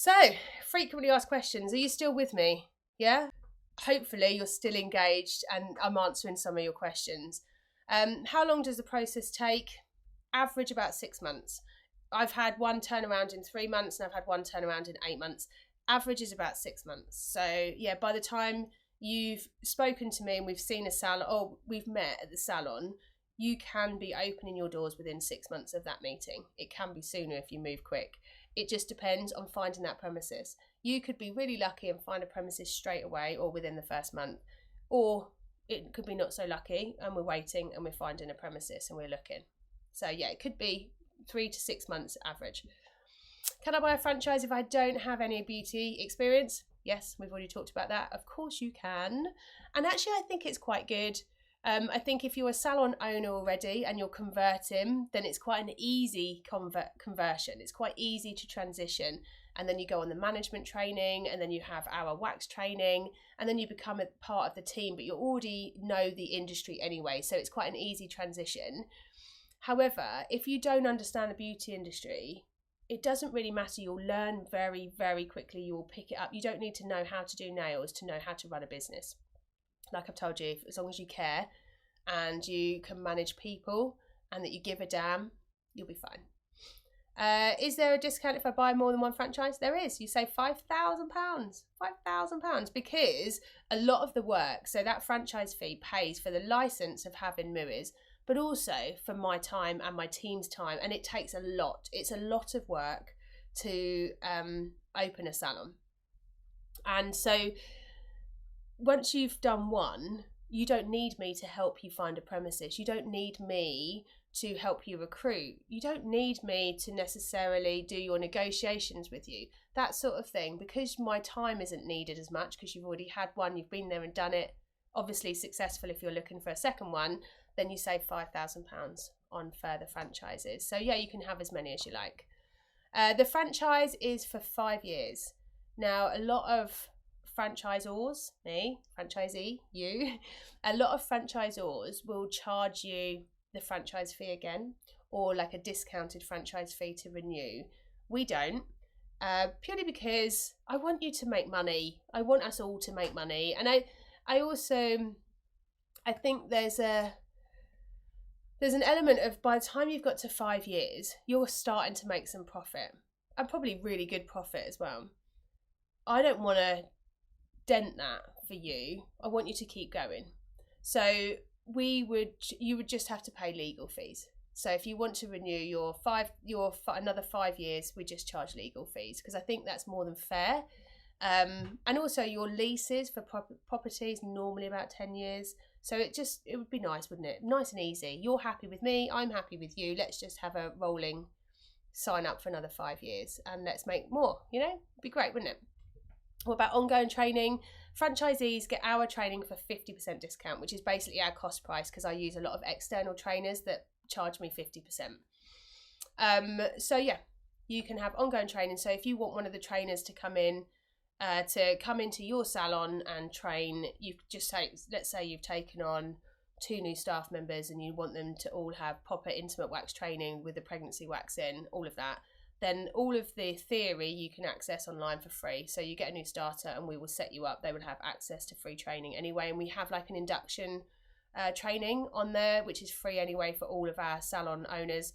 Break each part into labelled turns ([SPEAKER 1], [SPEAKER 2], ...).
[SPEAKER 1] So, frequently asked questions. Are you still with me? Yeah? Hopefully you're still engaged and I'm answering some of your questions. How long does the process take? Average about 6 months. I've had one turnaround in 3 months and I've had one turnaround in 8 months. Average is about 6 months. So, yeah, by the time you've spoken to me and we've seen a salon, or we've met at the salon, you can be opening your doors within 6 months of that meeting. It can be sooner if you move quick. It just depends on finding that premises. You could be really lucky and find a premises straight away or within the first month, or it could be not so lucky and we're waiting and we're finding a premises and we're looking. So yeah, it could be 3 to 6 months average. Can I buy a franchise if I don't have any beauty experience? Yes, we've already talked about that. Of course you can. And actually, I think it's quite good. I think if you're a salon owner already and you're converting, then it's quite an easy conversion. It's quite easy to transition. And then you go on the management training, and then you have our wax training, and then you become a part of the team, but you already know the industry anyway. So it's quite an easy transition. However, if you don't understand the beauty industry, it doesn't really matter. You'll learn very, very quickly. You will pick it up. You don't need to know how to do nails to know how to run a business. Like I've told you, as long as you care and you can manage people and that you give a damn, you'll be fine. Is there a discount if I buy more than one franchise? There is. You save £5,000. £5,000 because a lot of the work, so that franchise fee pays for the license of having Mooeys, but also for my time and my team's time. And it takes a lot. It's a lot of work to open a salon. And so once you've done one, you don't need me to help you find a premises. You don't need me to help you recruit. You don't need me to necessarily do your negotiations with you, that sort of thing, because my time isn't needed as much because you've already had one, you've been there and done it. Obviously successful if you're looking for a second one, then you save £5,000 on further franchises. So yeah, you can have as many as you like. The franchise is for 5 years. Now, a lot of franchisors, me, franchisee, you, a lot of franchisors will charge you the franchise fee again, or like a discounted franchise fee to renew. We don't, purely because I want you to make money. I want us all to make money. And I also, I think there's an element of, by the time you've got to 5 years, you're starting to make some profit, and probably really good profit as well. I don't want to dent that for you. I want you to keep going. So you would just have to pay legal fees. So if you want to renew another 5 years, we just charge legal fees, because I think that's more than fair. And also your leases for properties normally about 10 years. So it would be nice, wouldn't it? Nice and easy. You're happy with me, I'm happy with you. Let's just have a rolling sign up for another 5 years and let's make more, It'd be great, wouldn't it? What about ongoing training? Franchisees get our training for 50% discount, which is basically our cost price, because I use a lot of external trainers that charge me 50%. So yeah, you can have ongoing training. So if you want one of the trainers to come into your salon and train, you just let's say you've taken on 2 new staff members and you want them to all have proper intimate wax training with the pregnancy wax in, all of that. Then all of the theory you can access online for free. So you get a new starter and we will set you up. They would have access to free training anyway. And we have like an induction training on there, which is free anyway for all of our salon owners.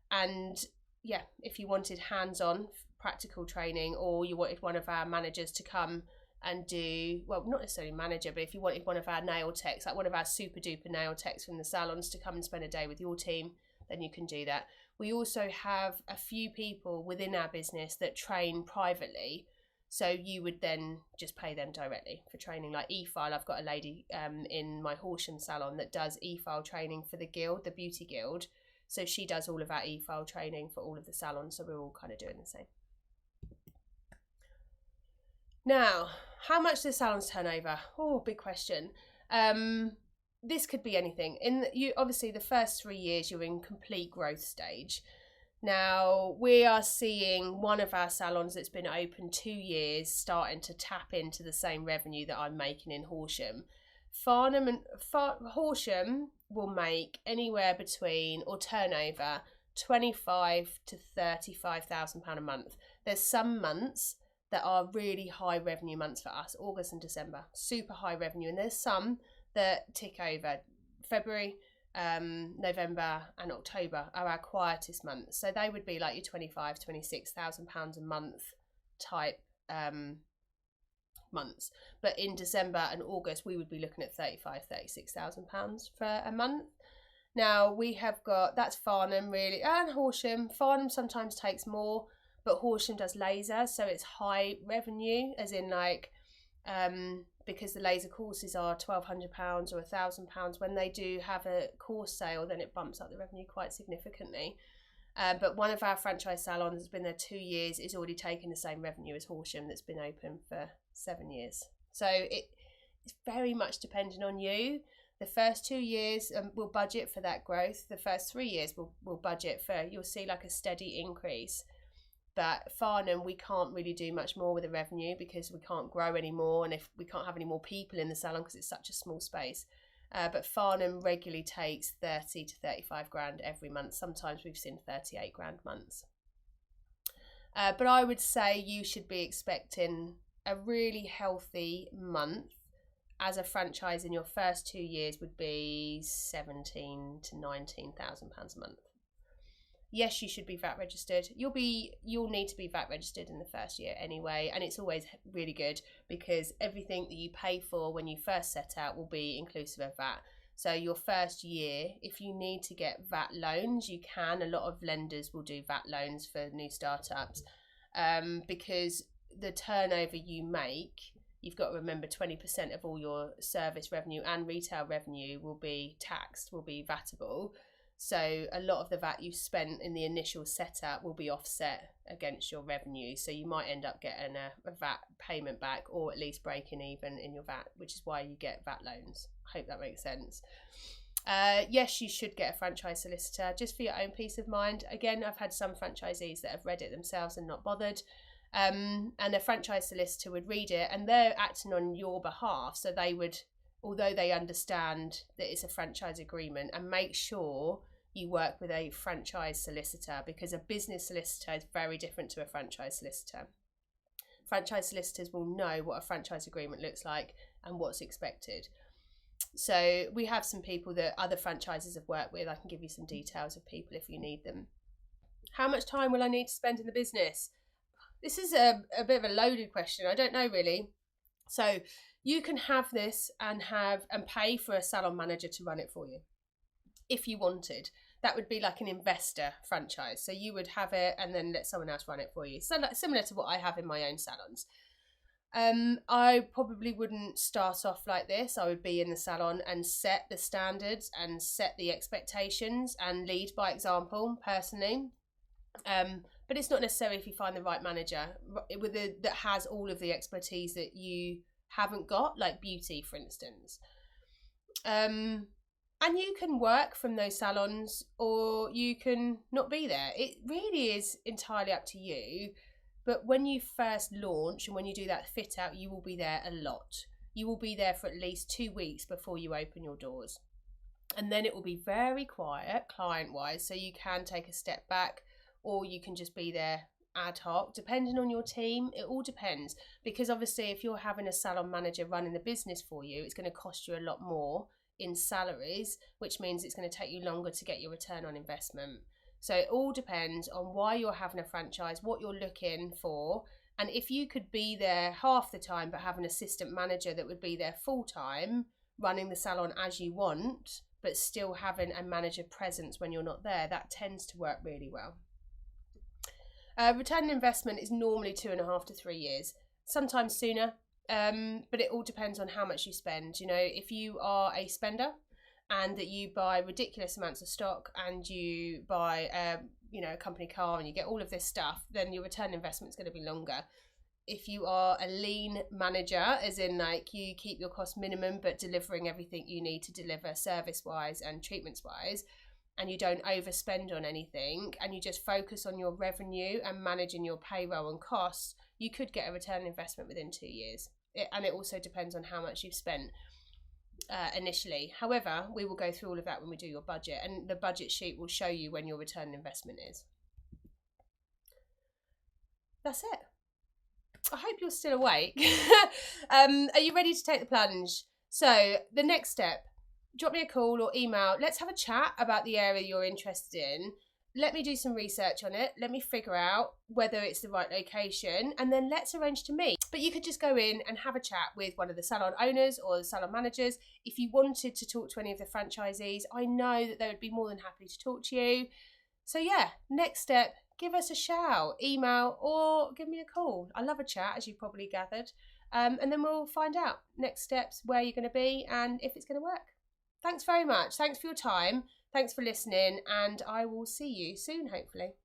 [SPEAKER 1] And yeah, if you wanted hands-on practical training, or you wanted one of our managers to come and do, well, not necessarily manager, but if you wanted one of our nail techs, like one of our super duper nail techs from the salons to come and spend a day with your team, then you can do that. We also have a few people within our business that train privately. So you would then just pay them directly for training, like e-file. I've got a lady in my Horsham salon that does e-file training for the guild, the beauty guild. So she does all of our e-file training for all of the salons. So we're all kind of doing the same. Now, how much does salons turn over? Oh, big question. This could be anything. Obviously the first 3 years you're in complete growth stage. Now we are seeing one of our salons that's been open 2 years starting to tap into the same revenue that I'm making in Horsham. Horsham will make anywhere between, or turnover, £25,000 to £35,000 a month. There's some months that are really high revenue months for us. August and December, super high revenue. And there's some that tick over. February, November and October are our quietest months. So they would be like your £25,000-26,000 a month type months. But in December and August, we would be looking at £35,000-36,000 for a month. Now we have got, that's Farnham really, and Horsham. Farnham sometimes takes more, but Horsham does laser, so it's high revenue, as in like, because the laser courses are £1,200 or £1,000. When they do have a course sale, then it bumps up the revenue quite significantly. But one of our franchise salons has been there 2 years, is already taking the same revenue as Horsham, that's been open for 7 years. So it's very much dependent on you. The first 2 years we'll budget for that growth. The first 3 years we'll budget for, you'll see like a steady increase. But Farnham, we can't really do much more with the revenue because we can't grow anymore, and if we can't have any more people in the salon because it's such a small space. But Farnham regularly takes 30 to 35 grand every month. Sometimes we've seen 38 grand months. But I would say you should be expecting a really healthy month as a franchise in your first 2 years would be £17,000 to £19,000 a month. Yes, you should be VAT registered. You'll need to be VAT registered in the first year anyway, and it's always really good because everything that you pay for when you first set out will be inclusive of VAT. So your first year, if you need to get VAT loans, you can. A lot of lenders will do VAT loans for new startups, because the turnover you make, you've got to remember 20% of all your service revenue and retail revenue will be taxed, will be VATable. So a lot of the VAT you've spent in the initial setup will be offset against your revenue. So you might end up getting a VAT payment back, or at least breaking even in your VAT, which is why you get VAT loans. I hope that makes sense. Yes, you should get a franchise solicitor just for your own peace of mind. Again, I've had some franchisees that have read it themselves and not bothered. And a franchise solicitor would read it and they're acting on your behalf. So they would, although they understand that it's a franchise agreement, and make sure you work with a franchise solicitor, because a business solicitor is very different to a franchise solicitor. Franchise solicitors will know what a franchise agreement looks like and what's expected. So we have some people that other franchises have worked with. I can give you some details of people if you need them. How much time will I need to spend in the business? This is a bit of a loaded question. I don't know really. So you can have this and pay for a salon manager to run it for you if you wanted. That would be like an investor franchise. So you would have it and then let someone else run it for you. So similar to what I have in my own salons. I probably wouldn't start off like this. I would be in the salon and set the standards and set the expectations and lead by example personally. But it's not necessary if you find the right manager that has all of the expertise that you haven't got, like beauty, for instance. And you can work from those salons or you can not be there. It really is entirely up to you. But when you first launch and when you do that fit out, you will be there a lot. You will be there for at least 2 weeks before you open your doors. And then it will be very quiet client-wise, so you can take a step back, or you can just be there ad hoc, depending on your team. It all depends, because obviously if you're having a salon manager running the business for you, it's going to cost you a lot more in salaries, which means it's going to take you longer to get your return on investment. So it all depends on why you're having a franchise, what you're looking for, and if you could be there half the time but have an assistant manager that would be there full time running the salon as you want, but still having a manager presence when you're not there, that tends to work really well. Return on investment is normally 2.5 to 3 years, sometimes sooner, but it all depends on how much you spend. You know, if you are a spender and that you buy ridiculous amounts of stock and you buy a company car and you get all of this stuff, then your return on investment is going to be longer. If you are a lean manager, as in like you keep your cost minimum but delivering everything you need to deliver service wise and treatments wise, and you don't overspend on anything and you just focus on your revenue and managing your payroll and costs, you could get a return on investment within 2 years. And it also depends on how much you've spent initially. However, we will go through all of that when we do your budget, and the budget sheet will show you when your return on investment is. That's it. I hope you're still awake. Are you ready to take the plunge? So the next step, drop me a call or email. Let's have a chat about the area you're interested in. Let me do some research on it. Let me figure out whether it's the right location, and then let's arrange to meet. But you could just go in and have a chat with one of the salon owners or the salon managers. If you wanted to talk to any of the franchisees, I know that they would be more than happy to talk to you. So yeah, next step, give us a shout, email, or give me a call. I love a chat, as you probably gathered. And then we'll find out next steps, where you're going to be, and if it's going to work. Thanks very much. Thanks for your time. Thanks for listening, and I will see you soon, hopefully.